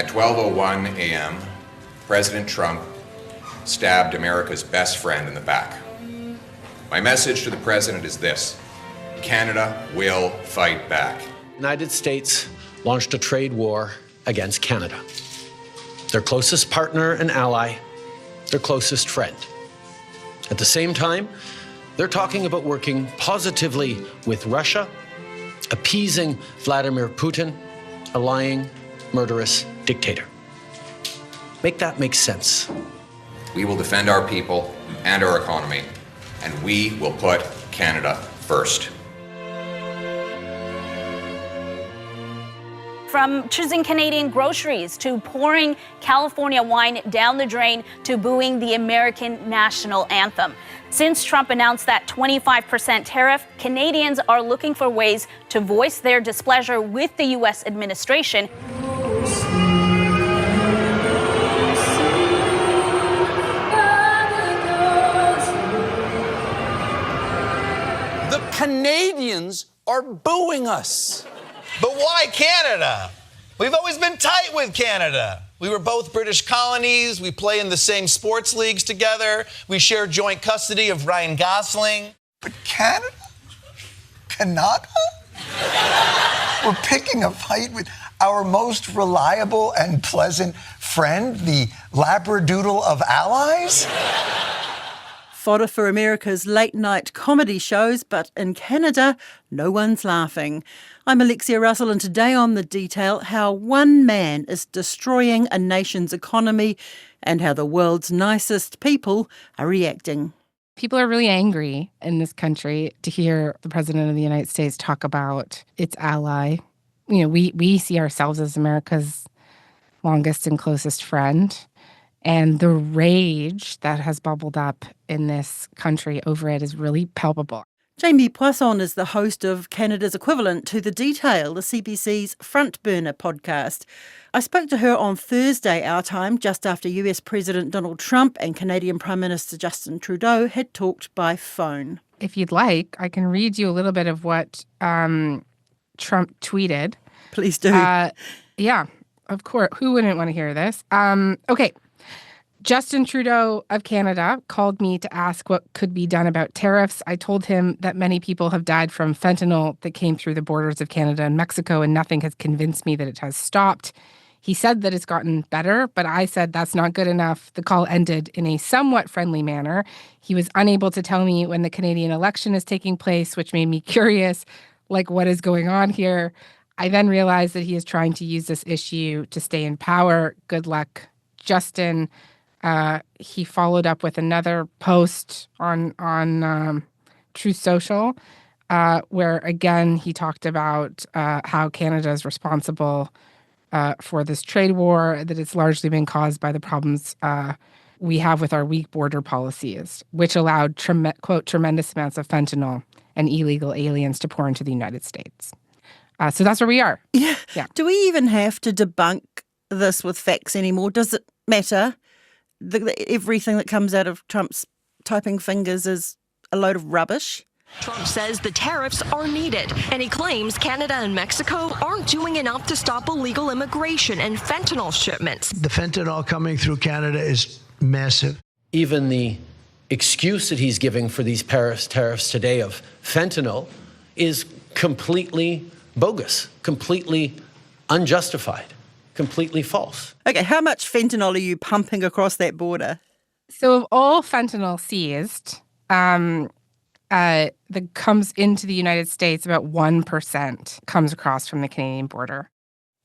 At 12:01 a.m., President Trump stabbed America's best friend in the back. My message to the president is this: Canada will fight back. The United States launched a trade war against Canada, their closest partner and ally, their closest friend. At the same time, they're talking about working positively with Russia, appeasing Vladimir Putin, a lying, murderous dictator. Make that make sense. We will defend our people and our economy, and we will put Canada first. From choosing Canadian groceries to pouring California wine down the drain to booing the American national anthem. Since Trump announced that 25% tariff, Canadians are looking for ways to voice their displeasure with the U.S. administration. The Canadians are booing us. But why Canada? We've always been tight with Canada. We were both British colonies. We play in the same sports leagues together. We share joint custody of Ryan Gosling. But Canada? Canada? We're picking a fight with our most reliable and pleasant friend, the labradoodle of allies? Fodder for America's late-night comedy shows, but in Canada, no one's laughing. I'm Alexia Russell, and today on The Detail, how one man is destroying a nation's economy and how the world's nicest people are reacting. People are really angry in this country to hear the President of the United States talk about its ally. You know, we see ourselves as America's longest and closest friend. And the rage that has bubbled up in this country over it is really palpable. Jamie Poisson is the host of Canada's equivalent to The Detail, the CBC's Front Burner podcast. I spoke to her on Thursday, our time, just after US President Donald Trump and Canadian Prime Minister Justin Trudeau had talked by phone. If you'd like, I can read you a little bit of what Trump tweeted. Please do. Yeah, of course. Who wouldn't want to hear this? Okay. Justin Trudeau of Canada called me to ask what could be done about tariffs. I told him that many people have died from fentanyl that came through the borders of Canada and Mexico, and nothing has convinced me that it has stopped. He said that it's gotten better, but I said that's not good enough. The call ended in a somewhat friendly manner. He was unable to tell me when the Canadian election is taking place, which made me curious, like what is going on here. I then realized that he is trying to use this issue to stay in power. Good luck, Justin. He followed up with another post on Truth Social, where, again, he talked about how Canada is responsible for this trade war, that it's largely been caused by the problems we have with our weak border policies, which allowed, quote, tremendous amounts of fentanyl and illegal aliens to pour into the United States. So that's where we are. Yeah. Do we even have to debunk this with facts anymore? Does it matter? Everything that comes out of Trump's typing fingers is a load of rubbish. Trump says the tariffs are needed, and he claims Canada and Mexico aren't doing enough to stop illegal immigration and fentanyl shipments. The fentanyl coming through Canada is massive. Even the excuse that he's giving for these Paris tariffs today of fentanyl is completely bogus, completely unjustified, completely false. Okay, how much fentanyl are you pumping across that border? So of all fentanyl seized, that comes into the United States, about 1% comes across from the Canadian border.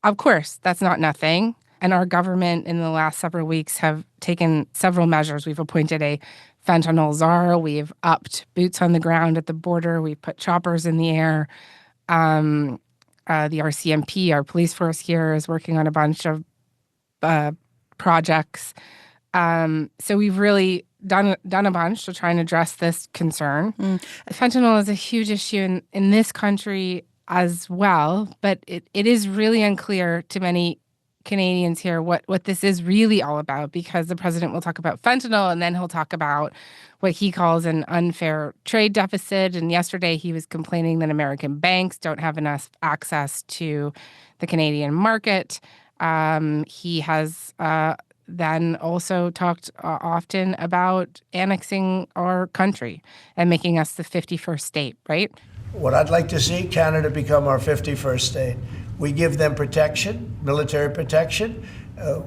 Of course, that's not nothing. And our government in the last several weeks have taken several measures. We've appointed a fentanyl czar. We've upped boots on the ground at the border. We've put choppers in the air. The RCMP, our police force here, is working on a bunch of projects. So we've really done a bunch to try and address this concern. Fentanyl is a huge issue in this country as well, but it is really unclear to many Canadians here what this is really all about, because the president will talk about fentanyl and then he'll talk about what he calls an unfair trade deficit. And yesterday he was complaining that American banks don't have enough access to the Canadian market. He has then also talked often about annexing our country and making us the 51st state, right? What I'd like to see, Canada become our 51st state. We give them protection, military protection.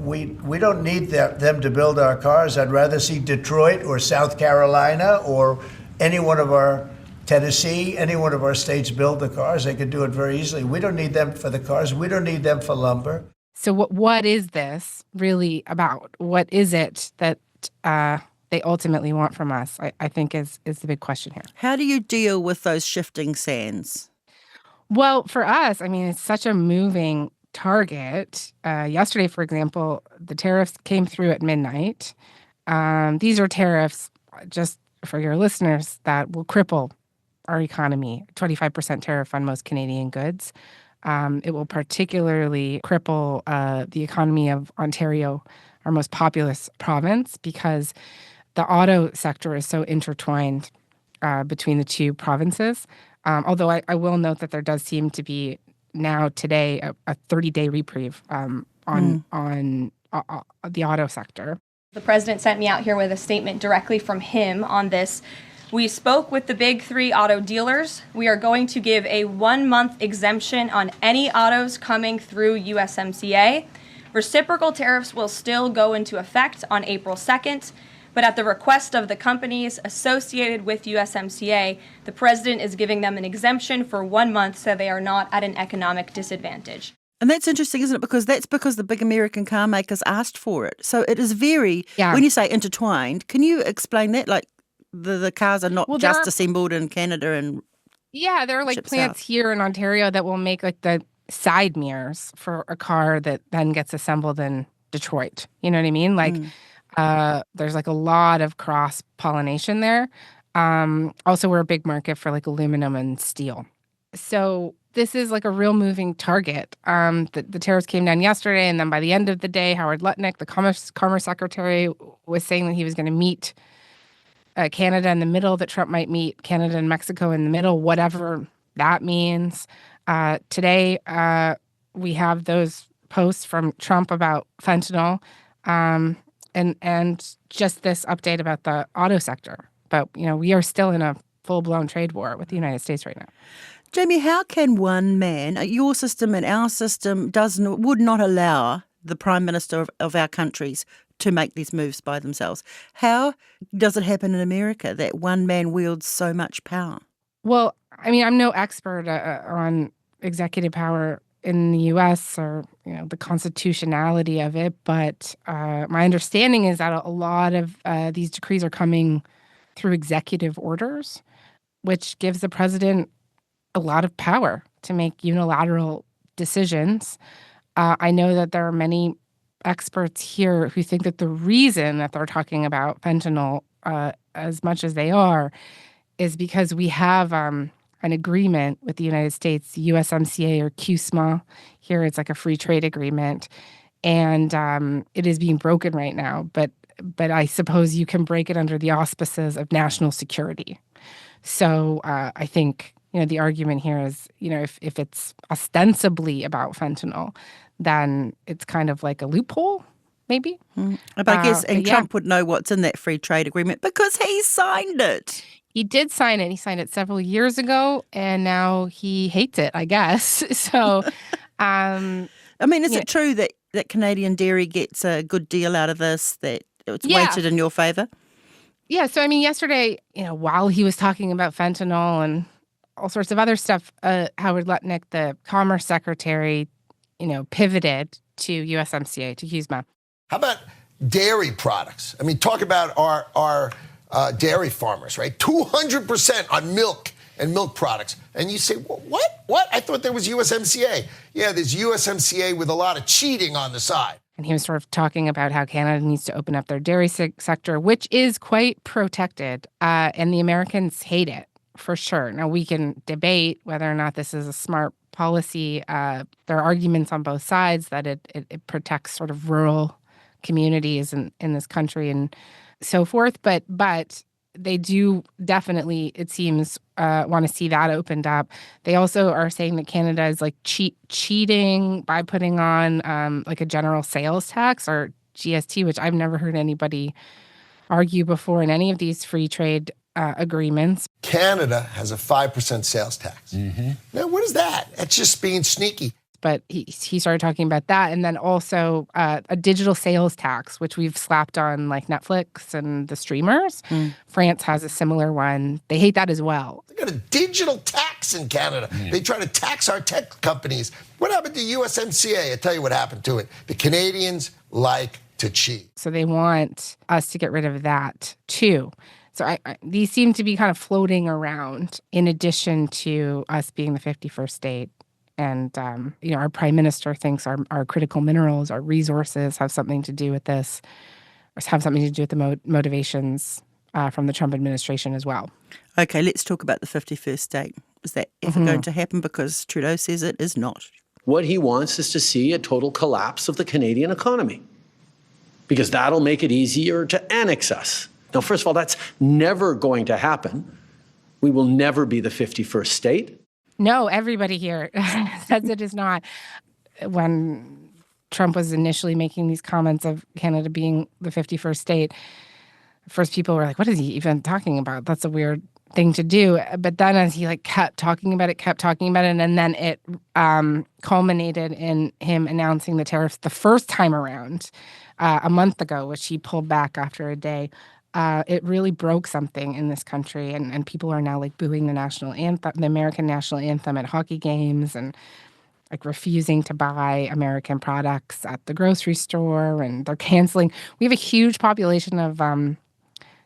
We don't need them to build our cars. I'd rather see Detroit or South Carolina or any one of our Tennessee, any one of our states build the cars. They could do it very easily. We don't need them for the cars. We don't need them for lumber. So what is this really about? What is it that they ultimately want from us, I think is the big question here. How do you deal with those shifting sands? Well, for us, I mean, it's such a moving target. Yesterday, for example, the tariffs came through at midnight. These are tariffs, just for your listeners, that will cripple our economy, 25% tariff on most Canadian goods. It will particularly cripple the economy of Ontario, our most populous province, because the auto sector is so intertwined between the two provinces. Although I will note that there does seem to be now today a 30-day reprieve on the auto sector. The president sent me out here with a statement directly from him on this. We spoke with the big three auto dealers. We are going to give a 1-month exemption on any autos coming through USMCA. Reciprocal tariffs will still go into effect on April 2nd, but at the request of the companies associated with USMCA, the president is giving them an exemption for 1 month so they are not at an economic disadvantage. And that's interesting, isn't it? Because that's because the big American car makers asked for it. So it is very, when you say intertwined, can you explain that? Like the cars are not just assembled in Canada and yeah, there are like plants here in Ontario that will make like the side mirrors for a car that then gets assembled in Detroit. You know what I mean? Like there's like a lot of cross-pollination there. Also, we're a big market for like aluminum and steel. So this is like a real moving target. The tariffs came down yesterday, and then by the end of the day, Howard Lutnick, the Commerce Secretary, was saying that he was going to meet Canada in the middle, that Trump might meet Canada and Mexico in the middle, whatever that means. Today, we have those posts from Trump about fentanyl and just this update about the auto sector. But, you know, we are still in a full-blown trade war with the United States right now. Jamie, how can one man, your system and our system, would not allow the Prime Minister of our countries to make these moves by themselves? How does it happen in America that one man wields so much power? Well, I mean, I'm no expert on executive power in the U.S. or, you know, the constitutionality of it, but my understanding is that a lot of these decrees are coming through executive orders, which gives the president a lot of power to make unilateral decisions. I know that there are many experts here who think that the reason that they're talking about fentanyl as much as they are is because we have an agreement with the United States, the USMCA or CUSMA. Here it's like a free trade agreement, and it is being broken right now. But I suppose you can break it under the auspices of national security. So I think, you know, the argument here is, you know, if it's ostensibly about fentanyl, then it's kind of like a loophole, maybe. But I guess, and Trump would know what's in that free trade agreement because he signed it. He did sign it. He signed it several years ago, and now he hates it, I guess. So, I mean, is it true that Canadian dairy gets a good deal out of this, that it's weighted in your favor? Yeah. So, I mean, yesterday, you know, while he was talking about fentanyl and all sorts of other stuff, Howard Lutnick, the Commerce Secretary, you know, pivoted to USMCA, to CUSMA. How about dairy products? I mean, talk about our dairy farmers, right? 200% on milk and milk products. And you say, what? I thought there was USMCA. Yeah, there's USMCA with a lot of cheating on the side. And he was sort of talking about how Canada needs to open up their dairy sector, which is quite protected, and the Americans hate it, for sure. Now, we can debate whether or not this is a smart policy. There are arguments on both sides that it protects sort of rural communities in this country and so forth. But they do definitely, it seems, want to see that opened up. They also are saying that Canada is like cheating by putting on like a general sales tax or GST, which I've never heard anybody argue before in any of these free trade agreements. Canada has a 5% sales tax. Now, what is that? That's just being sneaky. But he started talking about that, and then also a digital sales tax, which we've slapped on like Netflix and the streamers. France has a similar one. They hate that as well. They got a digital tax in Canada. They try to tax our tech companies. What happened to USMCA? I tell you what happened to it. The Canadians like to cheat. So they want us to get rid of that too. So these seem to be kind of floating around in addition to us being the 51st state. And, our prime minister thinks our critical minerals, our resources have something to do with this, or have something to do with the motivations from the Trump administration as well. Okay, let's talk about the 51st state. Is that ever going to happen? Because Trudeau says it is not. What he wants is to see a total collapse of the Canadian economy, because that'll make it easier to annex us. Now, first of all, that's never going to happen. We will never be the 51st state. No, everybody here says it is not. When Trump was initially making these comments of Canada being the 51st state, first people were like, what is he even talking about? That's a weird thing to do. But then as he kept talking about it, and then it culminated in him announcing the tariffs the first time around a month ago, which he pulled back after a day. It really broke something in this country, and people are now booing the national anthem, the American national anthem at hockey games, and refusing to buy American products at the grocery store, and they're canceling. We have a huge population of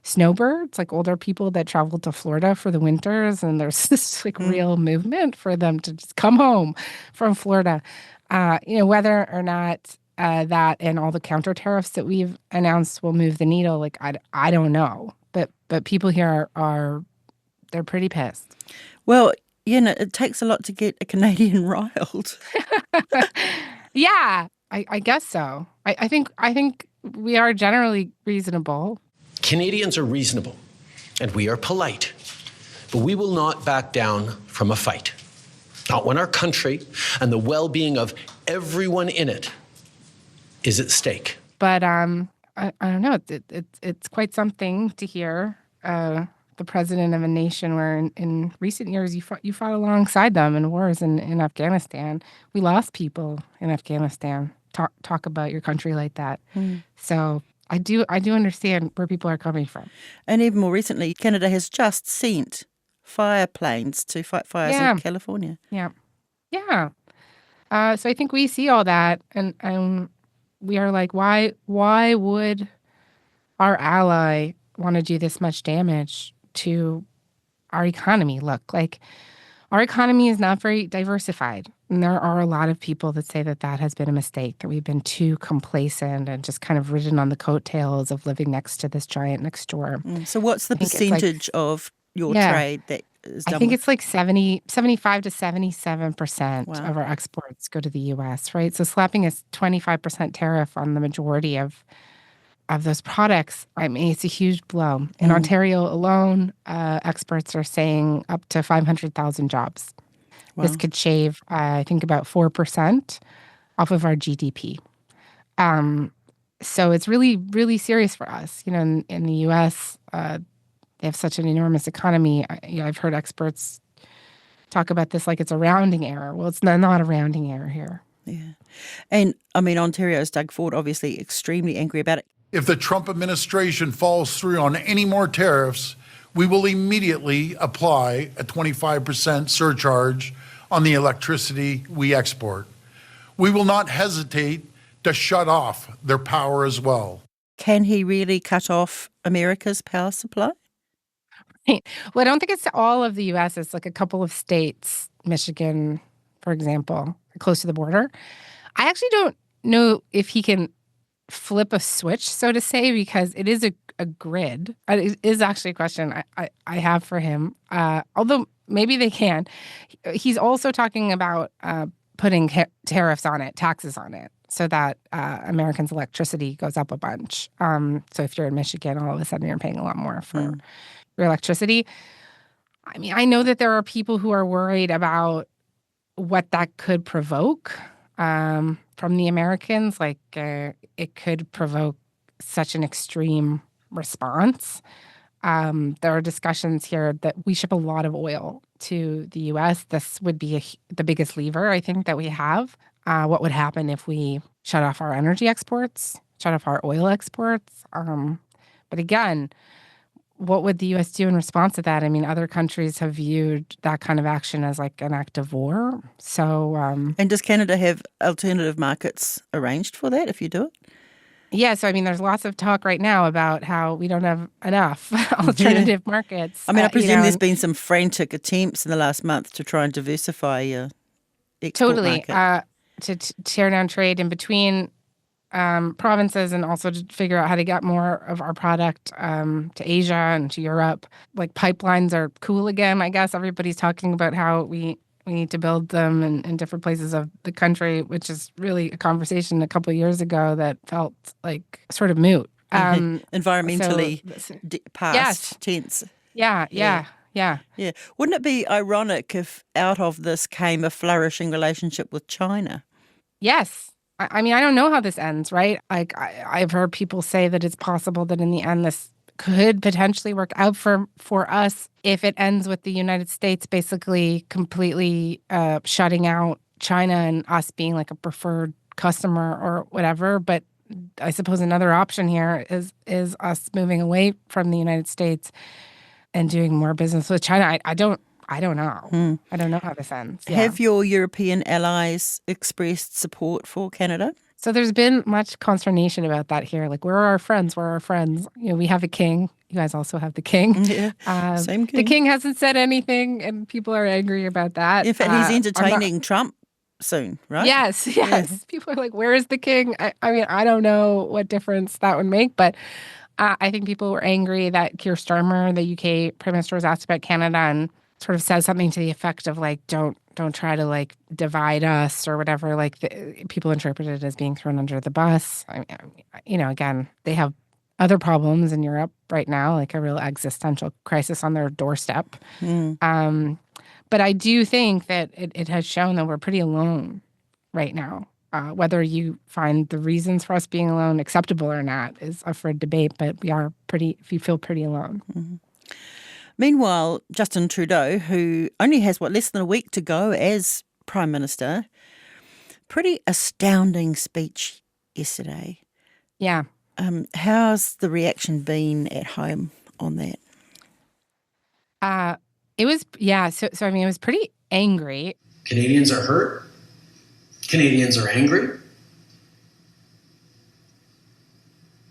snowbirds, older people that travel to Florida for the winters, and there's this real movement for them to just come home from Florida. Whether or not that and all the counter tariffs that we've announced will move the needle, I don't know. But people here they're pretty pissed. Well, it takes a lot to get a Canadian riled. Yeah, I guess so. I think we are generally reasonable. Canadians are reasonable, and we are polite, but we will not back down from a fight. Not when our country and the well-being of everyone in it is at stake. But I don't know. It's quite something to hear the president of a nation where in recent years you fought alongside them in wars in Afghanistan. We lost people in Afghanistan. Talk about your country like that. So I do understand where people are coming from. And even more recently, Canada has just sent fire planes to fight fires in California. Yeah. So I think we see all that, and we are like, why would our ally want to do this much damage to our economy? Look, our economy is not very diversified. And there are a lot of people that say that has been a mistake, that we've been too complacent and just kind of ridden on the coattails of living next to this giant next door. So what's the percentage of your trade that is done? I think it's 75 to 77% of our exports go to the U.S., right? So slapping a 25% tariff on the majority of those products, it's a huge blow. In Ontario alone, experts are saying up to 500,000 jobs. Wow. This could shave, I think, about 4% off of our GDP. So it's really, really serious for us. In the U.S., they have such an enormous economy. I've heard experts talk about this like it's a rounding error. Well, it's not a rounding error here. Yeah. And, Ontario's Doug Ford obviously extremely angry about it. If the Trump administration falls through on any more tariffs, we will immediately apply a 25% surcharge on the electricity we export. We will not hesitate to shut off their power as well. Can he really cut off America's power supply? Well, I don't think it's all of the U.S. It's a couple of states, Michigan, for example, close to the border. I actually don't know if he can flip a switch, so to say, because it is a grid. It is actually a question I have for him, although maybe they can. He's also talking about putting tariffs on it, taxes on it, so that Americans' electricity goes up a bunch. So if you're in Michigan, all of a sudden you're paying a lot more for your electricity. I mean, I know that there are people who are worried about what that could provoke from the Americans. Like, it could provoke such an extreme response. There are discussions here that we ship a lot of oil to the U.S. This would be the biggest lever, I think, that we have. What would happen if we shut off our energy exports, shut off our oil exports? But again, what would the U.S. do in response to that? I mean, other countries have viewed that kind of action as like an act of war. So, and does Canada have alternative markets arranged for that if you do it? Yeah, so I mean, there's lots of talk right now about how we don't have enough alternative markets. I mean, I presume there's been some frantic attempts in the last month to try and diversify your export market. To tear down trade in between provinces, and also to figure out how to get more of our product to Asia and to Europe. Like, pipelines are cool again, I guess. Everybody's talking about how we need to build them in different places of the country, which is really a conversation a couple of years ago that felt like sort of moot. Environmentally past tense. Yeah. Wouldn't it be ironic if out of this came a flourishing relationship with China? Yes. I mean, I don't know how this ends, right? Like, I've heard people say that it's possible that in the end this could potentially work out for us if it ends with the United States basically completely shutting out China and us being like a preferred customer or whatever. But I suppose another option here is us moving away from the United States and doing more business with China. I don't know. I don't know how this ends. Yeah. Have your European allies expressed support for Canada? So there's been much consternation about that here. Like, where are our friends? Where are our friends? You know, we have a king. You guys also have the king. Yeah, same king. The king hasn't said anything, and people are angry about that. In fact, he's entertaining Trump soon, right? Yes. People are like, where is the king? I mean, I don't know what difference that would make, but I think people were angry that Keir Starmer, the UK Prime Minister, was asked about Canada and sort of says something to the effect of like, don't try to like divide us or whatever. Like, people interpret it as being thrown under the bus. I mean, you know, again, they have other problems in Europe right now, like a real existential crisis on their doorstep. But I do think that it has shown that we're pretty alone right now. Whether you find the reasons for us being alone acceptable or not is up for debate, but we feel pretty alone. Mm-hmm. Meanwhile, Justin Trudeau, who only has, less than a week to go as Prime Minister, pretty astounding speech yesterday. Yeah. How's the reaction been at home on that? It was, so I mean, it was pretty angry. Canadians are hurt. Canadians are angry.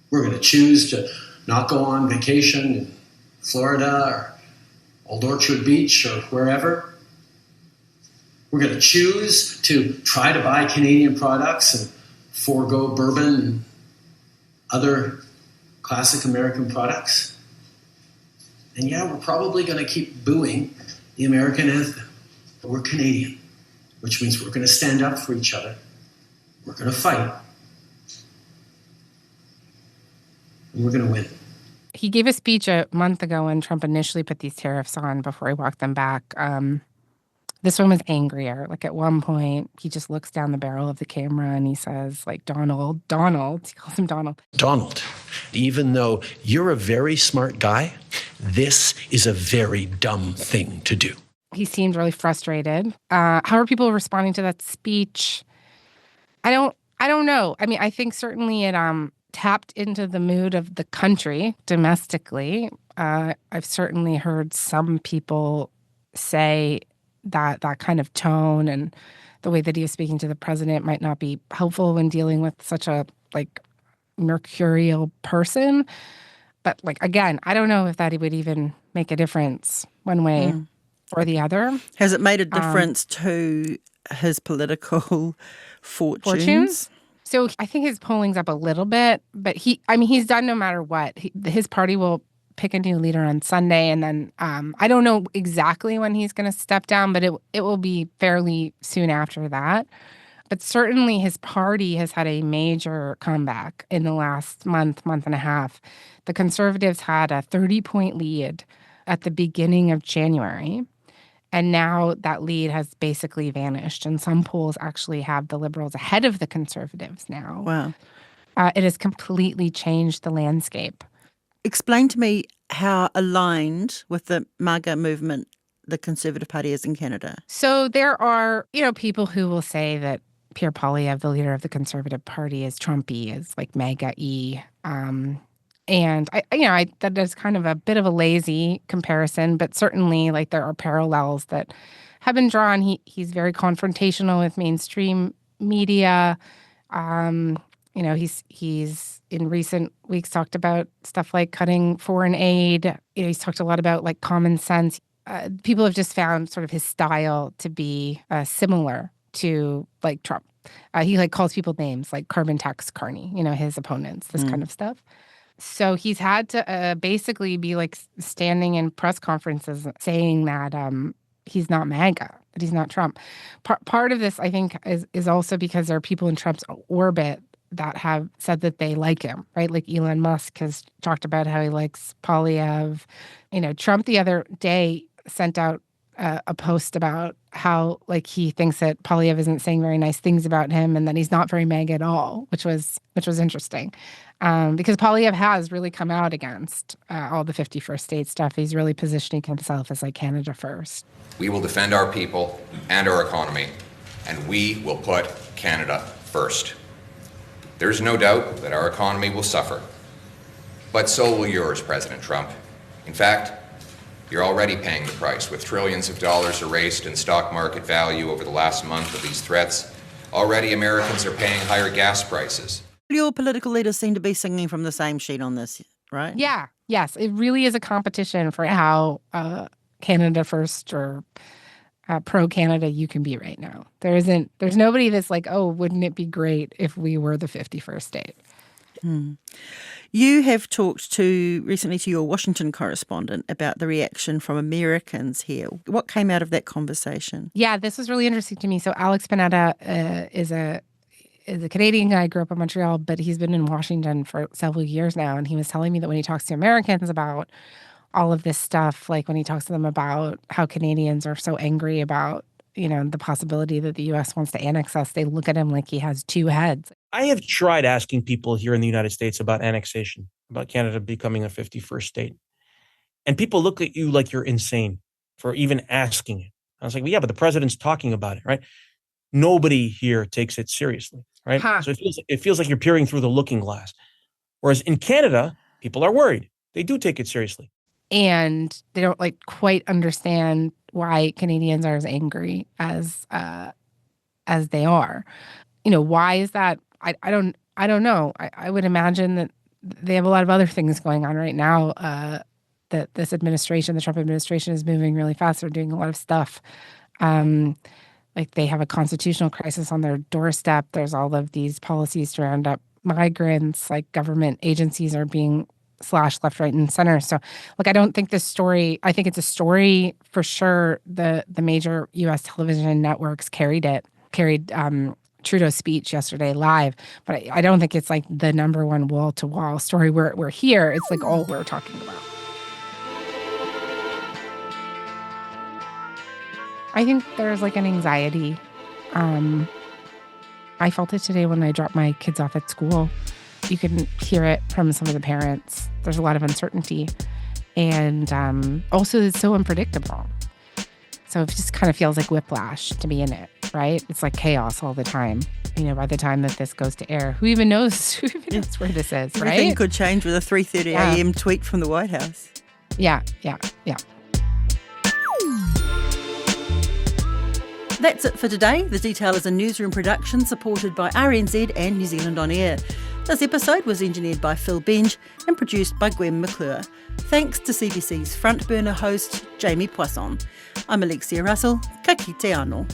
We're going to choose to not go on vacation in Florida or Old Orchard Beach or wherever. We're going to choose to try to buy Canadian products and forego bourbon and other classic American products. And we're probably going to keep booing the American anthem. But we're Canadian, which means we're going to stand up for each other. We're going to fight. And we're going to win. He gave a speech a month ago when Trump initially put these tariffs on before he walked them back. This one was angrier. Like, at one point, he just looks down the barrel of the camera and he says, like, Donald, he calls him Donald. Donald, even though you're a very smart guy, this is a very dumb thing to do. He seemed really frustrated. How are people responding to that speech? I don't know. I mean, I think certainly it tapped into the mood of the country domestically. I've certainly heard some people say that kind of tone and the way that he was speaking to the president might not be helpful when dealing with such a mercurial person. But again, I don't know if that would even make a difference one way or the other. Has it made a difference to his political fortunes? So I think his polling's up a little bit, but he's done no matter what. His party will pick a new leader on Sunday, and then I don't know exactly when he's going to step down, but it will be fairly soon after that. But certainly his party has had a major comeback in the last month and a half. The Conservatives had a 30-point lead at the beginning of January. And now that lead has basically vanished. And some polls actually have the Liberals ahead of the Conservatives now. Wow. It has completely changed the landscape. Explain to me how aligned with the MAGA movement the Conservative Party is in Canada. So there are, people who will say that Pierre Poilievre, the leader of the Conservative Party, is Trumpy, is like MAGA-y. And that is kind of a bit of a lazy comparison, but certainly like there are parallels that have been drawn. He's very confrontational with mainstream media. He's in recent weeks talked about stuff like cutting foreign aid. He's talked a lot about like common sense. People have just found sort of his style to be similar to like Trump. He like calls people names like carbon tax carney, his opponents, this kind of stuff. So he's had to basically be like standing in press conferences saying that he's not MAGA, that he's not Trump. Part of this, I think, is also because there are people in Trump's orbit that have said that they like him, right? Like Elon Musk has talked about how he likes Poilievre. Trump the other day sent out a post about how like he thinks that Poilievre isn't saying very nice things about him and that he's not very MAGA at all, which was interesting. Because Poilievre has really come out against all the 51st state stuff. He's really positioning himself as like Canada first. We will defend our people and our economy, and we will put Canada first. There's no doubt that our economy will suffer, but so will yours, President Trump. In fact, you're already paying the price with trillions of dollars erased in stock market value over the last month of these threats. Already Americans are paying higher gas prices. Your political leaders seem to be singing from the same sheet on this, right? Yeah. Yes. It really is a competition for how Canada first or pro-Canada you can be right now. There's nobody that's like, oh, wouldn't it be great if we were the 51st state? You have talked recently to your Washington correspondent about the reaction from Americans here. What came out of that conversation? Yeah, this was really interesting to me. So Alex Panetta is a Canadian guy, grew up in Montreal, but he's been in Washington for several years now. And he was telling me that when he talks to Americans about all of this stuff, like when he talks to them about how Canadians are so angry about, the possibility that the U.S. wants to annex us, they look at him like he has two heads. I have tried asking people here in the United States about annexation, about Canada becoming a 51st state. And people look at you like you're insane for even asking it. I was like, well, yeah, but the president's talking about it, right? Nobody here takes it seriously, right? So it feels like you're peering through the looking glass. Whereas in Canada, people are worried. They do take it seriously. And they don't like quite understand why Canadians are as angry as they are. Why is that? I don't know. I would imagine that they have a lot of other things going on right now. That this administration, the Trump administration, is moving really fast. They're doing a lot of stuff. Like they have a constitutional crisis on their doorstep. There's all of these policies to round up migrants. Like government agencies are being slashed left, right, and center. So, I don't think this story. I think it's a story for sure. The major U.S. television networks carried Trudeau's speech yesterday live, but I don't think it's like the number one wall-to-wall story. We're here. It's like all we're talking about. I think there's like an anxiety. I felt it today when I dropped my kids off at school. You can hear it from some of the parents. There's a lot of uncertainty. And also it's so unpredictable. So it just kind of feels like whiplash to be in it, right? It's like chaos all the time. By the time that this goes to air, who even knows where this is, right? Everything could change with a 3:30 a.m. tweet from the White House. Yeah. That's it for today. The Detail is a newsroom production supported by RNZ and New Zealand On Air. This episode was engineered by Phil Benj and produced by Gwen McClure. Thanks to CBC's front burner host, Jamie Poisson. I'm Alexia Russell. Ka kite anō.